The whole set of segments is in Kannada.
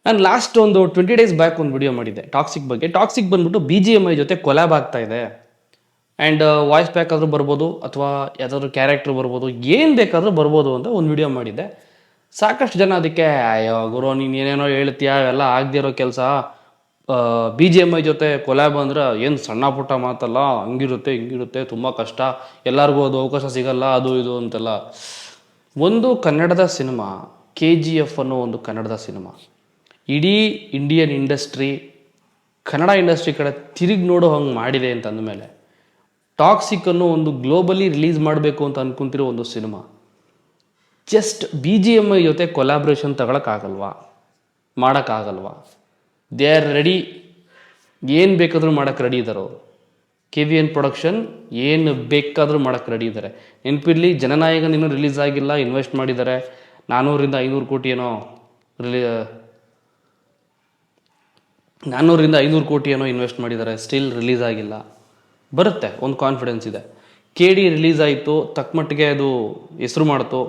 ನಾನು ಲಾಸ್ಟ್ ಒಂದು 20 ಡೇಸ್ ಬ್ಯಾಕ್ ಒಂದು ವಿಡಿಯೋ ಮಾಡಿದ್ದೆ ಟಾಕ್ಸಿಕ್ ಬಗ್ಗೆ. ಟಾಕ್ಸಿಕ್ ಬಂದ್ಬಿಟ್ಟು BGMI ಜೊತೆ ಕೊಲ್ಯಾಬ್ ಆಗ್ತಾ ಇದೆ. ಆ್ಯಂಡ್ ವಾಯ್ಸ್ ಪ್ಯಾಕ್ ಆದರೂ ಬರ್ಬೋದು, ಅಥವಾ ಯಾವುದಾದ್ರು ಕ್ಯಾರೆಕ್ಟರ್ ಬರ್ಬೋದು, ಏನು ಬೇಕಾದರೂ ಬರ್ಬೋದು ಅಂತ ಒಂದು ವಿಡಿಯೋ ಮಾಡಿದ್ದೆ. ಸಾಕಷ್ಟು ಜನ ಅದಕ್ಕೆ ಅಯ್ಯೋ ಗುರು ನೀನು ಏನೇನೋ ಹೇಳ್ತೀಯ, ಅವೆಲ್ಲ ಆಗದೇ ಇರೋ ಕೆಲಸ, BGMI ಜೊತೆ ಕೊಲ್ಯಾಬ್ ಅಂದ್ರೆ ಏನು ಸಣ್ಣ ಪುಟ್ಟ ಮಾತಲ್ಲ, ಹಂಗಿರುತ್ತೆ ಹಿಂಗಿರುತ್ತೆ, ತುಂಬ ಕಷ್ಟ, ಎಲ್ಲರಿಗೂ ಅದು ಅವಕಾಶ ಸಿಗಲ್ಲ, ಅದು ಇದು ಅಂತೆಲ್ಲ. ಒಂದು ಕನ್ನಡದ ಸಿನಿಮಾ, KGF ಅನ್ನೋ ಒಂದು ಕನ್ನಡದ ಸಿನಿಮಾ ಇಡೀ ಇಂಡಿಯನ್ ಇಂಡಸ್ಟ್ರಿ, ಕನ್ನಡ ಇಂಡಸ್ಟ್ರಿ ಕಡೆ ತಿರುಗಿ ನೋಡೋ ಹಂಗೆ ಮಾಡಿದೆ ಅಂತ ಅಂದಮೇಲೆ, ಟಾಕ್ಸಿಕ್ ಅನ್ನೋ ಒಂದು ಗ್ಲೋಬಲಿ ರಿಲೀಸ್ ಮಾಡಬೇಕು ಅಂತ ಅಂದ್ಕೊಂತಿರೋ ಒಂದು ಸಿನಿಮಾ ಜಸ್ಟ್ BGMI ಜೊತೆ ಕೊಲಾಬ್ರೇಷನ್ ತಗೊಳಕ್ಕಾಗಲ್ವಾ, ಮಾಡೋಕ್ಕಾಗಲ್ವಾ? ದೇ ಆರ್ ರೆಡಿ, ಏನು ಬೇಕಾದರೂ ಮಾಡೋಕ್ಕೆ ರೆಡಿ ಇದ್ದಾರೆ ಅವರು. KVN ಪ್ರೊಡಕ್ಷನ್ ಏನು ಬೇಕಾದರೂ ಮಾಡೋಕ್ಕೆ ರೆಡಿ ಇದ್ದಾರೆ. ನೆನಪಿರಲಿ, ಜನನಾಯಕನ್ ಇನ್ನೂ ರಿಲೀಸ್ ಆಗಿಲ್ಲ, ಇನ್ವೆಸ್ಟ್ ಮಾಡಿದ್ದಾರೆ 400-500 ಕೋಟಿ ಏನೋ, 400-500 ಕೋಟಿ ಏನೋ ಇನ್ವೆಸ್ಟ್ ಮಾಡಿದ್ದಾರೆ, ಸ್ಟಿಲ್ ರಿಲೀಸ್ ಆಗಿಲ್ಲ. ಬರುತ್ತೆ, ಒಂದು ಕಾನ್ಫಿಡೆನ್ಸ್ ಇದೆ. KD ರಿಲೀಸ್ ಆಯಿತು, ತಕ್ಕಮಟ್ಟಿಗೆ ಅದು ಹೆಸರು ಮಾಡ್ತು,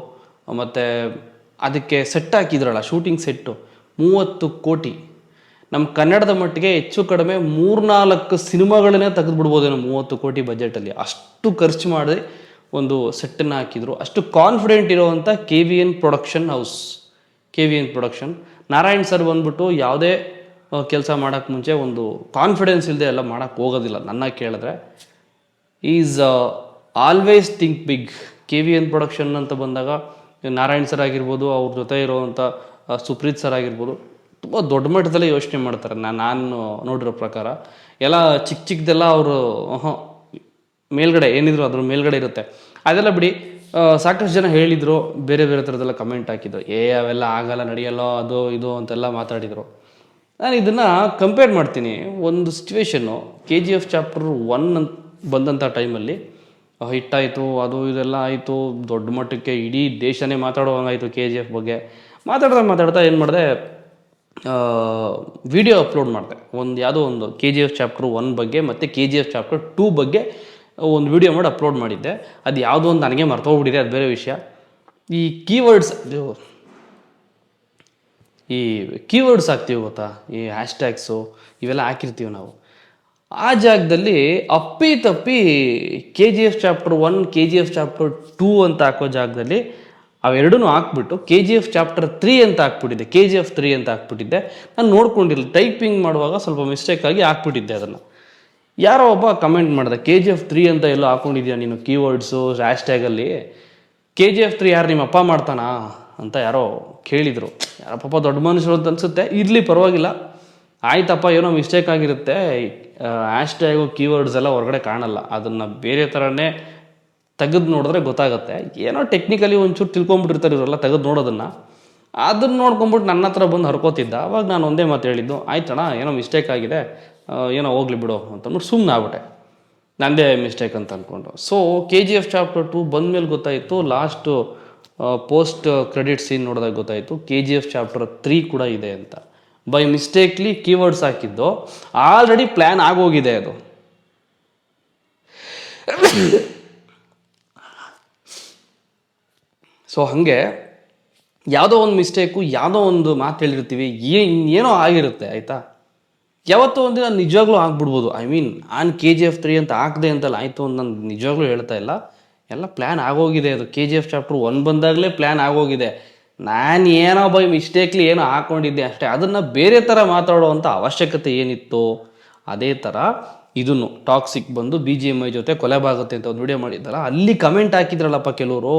ಮತ್ತು ಅದಕ್ಕೆ ಸೆಟ್ ಹಾಕಿದ್ರಲ್ಲ, ಶೂಟಿಂಗ್ ಸೆಟ್ಟು 30 ಕೋಟಿ. ನಮ್ಮ ಕನ್ನಡದ ಮಟ್ಟಿಗೆ ಹೆಚ್ಚು ಕಡಿಮೆ 3-4 ಸಿನಿಮಾಗಳನ್ನೇ ತೆಗೆದುಬಿಡ್ಬೋದೇನೋ 30 ಕೋಟಿ ಬಜೆಟಲ್ಲಿ. ಅಷ್ಟು ಖರ್ಚು ಮಾಡಿ ಒಂದು ಸೆಟ್ಟನ್ನು ಹಾಕಿದರು. ಅಷ್ಟು ಕಾನ್ಫಿಡೆಂಟ್ ಇರೋವಂಥ KVN production house, KVN production. Narayan sir ಬಂದ್ಬಿಟ್ಟು ಯಾವುದೇ ಕೆಲಸ ಮಾಡೋಕ್ಕೆ ಮುಂಚೆ ಒಂದು ಕಾನ್ಫಿಡೆನ್ಸ್ ಇಲ್ಲದೆ ಎಲ್ಲ ಮಾಡೋಕ್ಕೆ ಹೋಗೋದಿಲ್ಲ. ನನ್ನ ಕೇಳಿದ್ರೆ is always think big. KVN production ಅಂತ ಬಂದಾಗ ನಾರಾಯಣ್ ಸರ್ ಆಗಿರ್ಬೋದು, ಅವ್ರ ಜೊತೆ ಇರೋವಂಥ ಸುಪ್ರೀತ್ ಸರ್ ಆಗಿರ್ಬೋದು, ತುಂಬ ದೊಡ್ಡ ಮಟ್ಟದಲ್ಲೇ ಯೋಚನೆ ಮಾಡ್ತಾರೆ. ನಾನು ನೋಡಿರೋ ಪ್ರಕಾರ ಎಲ್ಲ ಚಿಕ್ಕದೆಲ್ಲ ಅವರು ಮೇಲ್ಗಡೆ ಏನಿದ್ರು ಅದ್ರ ಮೇಲ್ಗಡೆ ಇರುತ್ತೆ. ಅದೆಲ್ಲ ಬಿಡಿ. ಸಾಕಷ್ಟು ಜನ ಹೇಳಿದರು, ಬೇರೆ ಬೇರೆ ಥರದ್ದೆಲ್ಲ ಕಮೆಂಟ್ ಹಾಕಿದ್ರು, ಅವೆಲ್ಲ ಆಗಲ್ಲ, ನಡೆಯಲ್ಲ, ಅದು ಇದು ಅಂತೆಲ್ಲ ಮಾತಾಡಿದರು. ನಾನು ಇದನ್ನು ಕಂಪೇರ್ ಮಾಡ್ತೀನಿ. ಒಂದು ಸಿಚುವೇಶನ್ನು KGF ಚಾಪ್ಟರ್ 1 ಅಂತ ಬಂದಂಥ ಟೈಮಲ್ಲಿ ಹಿಟ್ಟಾಯಿತು, ಅದು ಇದೆಲ್ಲ ಆಯಿತು, ದೊಡ್ಡ ಮಟ್ಟಕ್ಕೆ ಇಡೀ ದೇಶನೇ ಮಾತಾಡೋಂಗಾಯಿತು KGF ಬಗ್ಗೆ. ಮಾತಾಡ್ತಾ ಏನು ಮಾಡಿದೆ, ವಿಡಿಯೋ ಅಪ್ಲೋಡ್ ಮಾಡಿದೆ. ಯಾವುದೋ ಒಂದು KGF ಚಾಪ್ಟರ್ 1 ಬಗ್ಗೆ ಮತ್ತು KGF ಚಾಪ್ಟರ್ 2 ಬಗ್ಗೆ ಒಂದು ವಿಡಿಯೋ ಮಾಡಿ ಅಪ್ಲೋಡ್ ಮಾಡಿದ್ದೆ. ಅದು ಯಾವುದೋ ಒಂದು ನನಗೆ ಮರ್ತೋಗ್ಬಿಟ್ಟಿದೆ, ಅದು ಬೇರೆ ವಿಷಯ. ಈ ಕೀವರ್ಡ್ಸ್ ಹಾಕ್ತೀವಿ ಗೊತ್ತಾ, ಈ ಹ್ಯಾಶ್ಟ್ಯಾಗ್ಸು ಇವೆಲ್ಲ ಹಾಕಿರ್ತೀವಿ ನಾವು. ಆ ಜಾಗದಲ್ಲಿ ಅಪ್ಪಿ KGF ಚಾಪ್ಟರ್ 1, KGF ಚಾಪ್ಟರ್ 2 ಅಂತ ಹಾಕೋ ಜಾಗದಲ್ಲಿ ಅವೆರಡೂ ಹಾಕ್ಬಿಟ್ಟು KGF ಚಾಪ್ಟರ್ 3 ಅಂತ ಹಾಕ್ಬಿಟ್ಟಿದ್ದೆ, KGF 3 ಅಂತ ಹಾಕ್ಬಿಟ್ಟಿದ್ದೆ. ನಾನು ನೋಡ್ಕೊಂಡಿಲ್ಲ, ಟೈಪಿಂಗ್ ಮಾಡುವಾಗ ಸ್ವಲ್ಪ ಮಿಸ್ಟೇಕಾಗಿ ಹಾಕ್ಬಿಟ್ಟಿದ್ದೆ ಅದನ್ನು. ಯಾರೋ ಒಬ್ಬ ಕಮೆಂಟ್ ಮಾಡಿದೆ, KGF 3 ಅಂತ ಎಲ್ಲೋ ಹಾಕ್ಕೊಂಡಿದ್ಯಾ ನೀನು ಕೀವರ್ಡ್ಸು ಹ್ಯಾಶ್ಟ್ಯಾಗಲ್ಲಿ, KGF 3 ಯಾರು ನಿಮ್ಮ ಅಪ್ಪ ಮಾಡ್ತಾನಾ ಅಂತ ಯಾರೋ ಕೇಳಿದರು. ಯಾರೋ ಪಾಪ ದೊಡ್ಡ ಮನುಷ್ಯರು ಅಂತ ಅನಿಸುತ್ತೆ. ಇರಲಿ, ಪರವಾಗಿಲ್ಲ, ಆಯ್ತಪ್ಪ, ಏನೋ ಮಿಸ್ಟೇಕ್ ಆಗಿರುತ್ತೆ. ಹ್ಯಾಶ್ಟ್ಯಾಗು ಕೀವರ್ಡ್ಸ್ ಎಲ್ಲ ಹೊರಗಡೆ ಕಾಣಲ್ಲ, ಅದನ್ನು ಬೇರೆ ಥರನೇ ತೆಗೆದು ನೋಡಿದ್ರೆ ಗೊತ್ತಾಗುತ್ತೆ. ಏನೋ ಟೆಕ್ನಿಕಲಿ ಒಂಚೂರು ತಿಳ್ಕೊಂಬಿಟ್ಟಿರ್ತಾರೆ ಇವರೆಲ್ಲ ತೆಗೆದು ನೋಡೋದನ್ನು. ಅದನ್ನು ನೋಡ್ಕೊಂಬಿಟ್ಟು ನನ್ನ ಹತ್ರ ಬಂದು ಹರ್ಕೋತಿದ್ದ. ಅವಾಗ ನಾನು ಒಂದೇ ಮಾತು ಹೇಳಿದ್ದು, ಆಯ್ತಣ್ಣ ಏನೋ ಮಿಸ್ಟೇಕ್ ಆಗಿದೆ, ಏನೋ ಹೋಗ್ಲಿ ಬಿಡು ಅಂತಂದ್ಬಿಟ್ಟು ಸುಮ್ಮನೆ ಆಗ್ಬಿಟ್ಟೆ, ನಂದೇ ಮಿಸ್ಟೇಕ್ ಅಂತ ಅಂದ್ಕೊಂಡು. ಸೊ KGF ಚಾಪ್ಟರ್ 2 ಬಂದಮೇಲೆ ಗೊತ್ತಾಯಿತು, ಲಾಸ್ಟು ಪೋಸ್ಟ್ ಕ್ರೆಡಿಟ್ ಸೀನ್ ನೋಡಿದಾಗ ಗೊತ್ತಾಯಿತು KGF ಚಾಪ್ಟರ್ 3 ಕೂಡ ಇದೆ ಅಂತ. ಬೈ ಮಿಸ್ಟೇಕ್ಲಿ ಕೀವರ್ಡ್ಸ್ ಹಾಕಿದ್ದು, ಆಲ್ರೆಡಿ ಪ್ಲ್ಯಾನ್ ಆಗೋಗಿದೆ ಅದು. ಸೊ ಹಾಗೆ ಯಾವುದೋ ಒಂದು ಮಿಸ್ಟೇಕು, ಯಾವುದೋ ಒಂದು ಮಾತು ಹೇಳಿರ್ತೀವಿ, ಏನೋ ಆಗಿರುತ್ತೆ, ಆಯಿತಾ. ಯಾವತ್ತೋ ಒಂದು ದಿನ ನಿಜವಾಗ್ಲೂ ಆಗ್ಬಿಡ್ಬೋದು. ನಾನು KGF 3 ಅಂತ ಹಾಕಿದೆ ಅಂತಲ್ಲ, ಆಯಿತು ಅಂತ ನಾನು ನಿಜವಾಗ್ಲೂ ಹೇಳ್ತಾ ಇಲ್ಲ, ಎಲ್ಲ ಪ್ಲ್ಯಾನ್ ಆಗೋಗಿದೆ. ಅದು KGF ಚಾಪ್ಟರ್ 1 ಬಂದಾಗಲೇ ಪ್ಲ್ಯಾನ್ ಆಗೋಗಿದೆ. ನಾನು ಏನೋ ಬೈ ಮಿಸ್ಟೇಕ್ಲಿ ಏನೋ ಹಾಕ್ಕೊಂಡಿದ್ದೆ ಅಷ್ಟೇ. ಅದನ್ನು ಬೇರೆ ಥರ ಮಾತಾಡೋವಂಥ ಅವಶ್ಯಕತೆ ಏನಿತ್ತು, ಅದೇ ಥರ ಇದನ್ನು ಟಾಕ್ಸಿಕ್ ಬಂದು BGMI ಜೊತೆ ಕೊಲ್ಯಾಬ್ ಆಗುತ್ತೆ ಅಂತ ಒಂದು ವಿಡಿಯೋ ಮಾಡಿದ್ದಲ್ಲ, ಅಲ್ಲಿ ಕಮೆಂಟ್ ಹಾಕಿದ್ರಲ್ಲಪ್ಪ ಕೆಲವರು,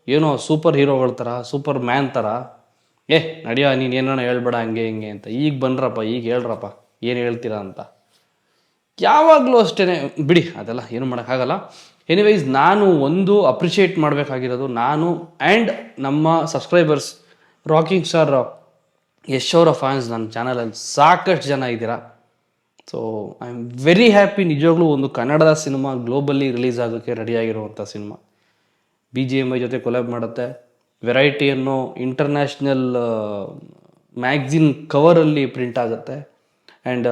ಏನೋ ಸೂಪರ್ ಹೀರೋಗಳ ಥರ, ಸೂಪರ್ ಮ್ಯಾನ್ ಥರ, ನಡೆಯೋ ನೀನು ಏನೋ ಹೇಳ್ಬೇಡ ಹಂಗೆ ಹಿಂಗೆ ಅಂತ. ಈಗ ಬನ್ರಪ್ಪ, ಈಗ ಹೇಳ್ರಪ್ಪ ಏನು ಹೇಳ್ತೀರಾ ಅಂತ. ಯಾವಾಗಲೂ ಅಷ್ಟೇ ಬಿಡಿ, ಅದೆಲ್ಲ ಏನು ಮಾಡೋಕ್ಕಾಗಲ್ಲ. ಎನಿವೈಸ್, ನಾನು ಒಂದು ಅಪ್ರಿಷಿಯೇಟ್ ಮಾಡಬೇಕಾಗಿರೋದು, ನಾನು ಆ್ಯಂಡ್ ನಮ್ಮ ಸಬ್ಸ್ಕ್ರೈಬರ್ಸ್, ರಾಕಿಂಗ್ ಸ್ಟಾರ್ ಯಶ್ ಅವರ ಫ್ಯಾನ್ಸ್ ನನ್ನ ಚಾನಲಲ್ಲಿ ಸಾಕಷ್ಟು ಜನ ಇದ್ದೀರಾ. So I am very happy. ನಿಜವಾಗ್ಲೂ ಒಂದು ಕನ್ನಡದ ಸಿನಿಮಾ ಗ್ಲೋಬಲಿ ರಿಲೀಸ್ ಆಗೋಕ್ಕೆ ರೆಡಿಯಾಗಿರುವಂಥ ಸಿನಿಮಾ BGMI ಜೊತೆ ಕೊಲ್ಯಾಬ್ ಮಾಡುತ್ತೆ. ವೆರೈಟಿ ಅನ್ನೋ ಇಂಟರ್ನ್ಯಾಷನಲ್ ಮ್ಯಾಗ್ಝಿನ್ ಕವರಲ್ಲಿ ಪ್ರಿಂಟ್ ಆಗುತ್ತೆ. ಆ್ಯಂಡ್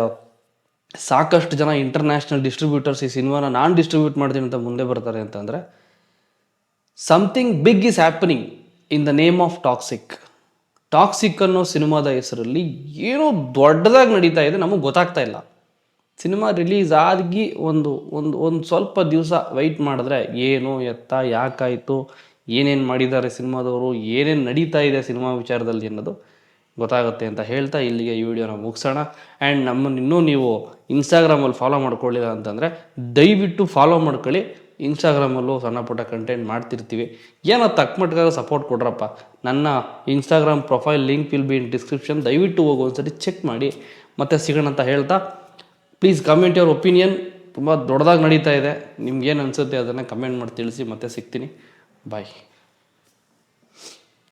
ಸಾಕಷ್ಟು ಜನ ಇಂಟರ್ನ್ಯಾಷನಲ್ ಡಿಸ್ಟ್ರಿಬ್ಯೂಟರ್ಸ್ ಈ ಸಿನಿಮಾನ ನಾನು ಡಿಸ್ಟ್ರಿಬ್ಯೂಟ್ ಮಾಡ್ತೀನಿ ಅಂತ ಮುಂದೆ ಬರ್ತಾರೆ ಅಂತಂದರೆ, something big is happening in the name of Toxic. Toxic ಅನ್ನೋ ಸಿನಿಮಾದ ಹೆಸರಲ್ಲಿ ಏನೋ ದೊಡ್ಡದಾಗಿ ನಡೀತಾ ಇದೆ, ನಮಗೆ ಗೊತ್ತಾಗ್ತಾ ಇಲ್ಲ. ಸಿನಿಮಾ ರಿಲೀಸ್ ಆಗಿ ಒಂದು ಒಂದು ಒಂದು ಸ್ವಲ್ಪ ದಿವಸ ವೆಯ್ಟ್ ಮಾಡಿದ್ರೆ ಏನು ಎತ್ತ ಯಾಕಾಯಿತು, ಏನೇನು ಮಾಡಿದ್ದಾರೆ ಸಿನಿಮಾದವರು, ಏನೇನು ನಡೀತಾ ಇದೆ ಸಿನಿಮಾ ವಿಚಾರದಲ್ಲಿ ಅನ್ನೋದು ಗೊತ್ತಾಗುತ್ತೆ ಅಂತ ಹೇಳ್ತಾ ಇಲ್ಲಿಗೆ ಈ ವಿಡಿಯೋನ ಮುಗಿಸೋಣ. ಆ್ಯಂಡ್ ನಮ್ಮನ್ನು ಇನ್ನೂ ನೀವು ಇನ್ಸ್ಟಾಗ್ರಾಮಲ್ಲಿ ಫಾಲೋ ಮಾಡ್ಕೊಳ್ಳಿಲ್ಲ ಅಂತಂದರೆ ದಯವಿಟ್ಟು ಫಾಲೋ ಮಾಡ್ಕೊಳ್ಳಿ. ಇನ್ಸ್ಟಾಗ್ರಾಮಲ್ಲೂ ಸಣ್ಣ ಪುಟ್ಟ ಕಂಟೆಂಟ್ ಮಾಡ್ತಿರ್ತೀವಿ. ಏನೋ ತಕ್ಕಮಟ್ಟಿಗಾಗ ಸಪೋರ್ಟ್ ಕೊಡ್ರಪ್ಪ. ನನ್ನ Instagram profile link will be in description. ದಯವಿಟ್ಟು ಹೋಗಿ ಒಂದ್ಸರಿ ಚೆಕ್ ಮಾಡಿ ಮತ್ತೆ ಸಿಗೋಣ ಅಂತ ಹೇಳ್ತಾ, ಪ್ಲೀಸ್ ಕಮೆಂಟ್ ಯುವರ್ ಒಪಿನಿಯನ್. ತುಂಬ ದೊಡ್ಡದಾಗಿ ನಡೀತಾ ಇದೆ, ನಿಮ್ಗೇನು ಅನಿಸುತ್ತೆ ಅದನ್ನು ಕಮೆಂಟ್ ಮಾಡಿ ತಿಳಿಸಿ. ಮತ್ತೆ ಸಿಗ್ತೀನಿ. ಬಾಯ್.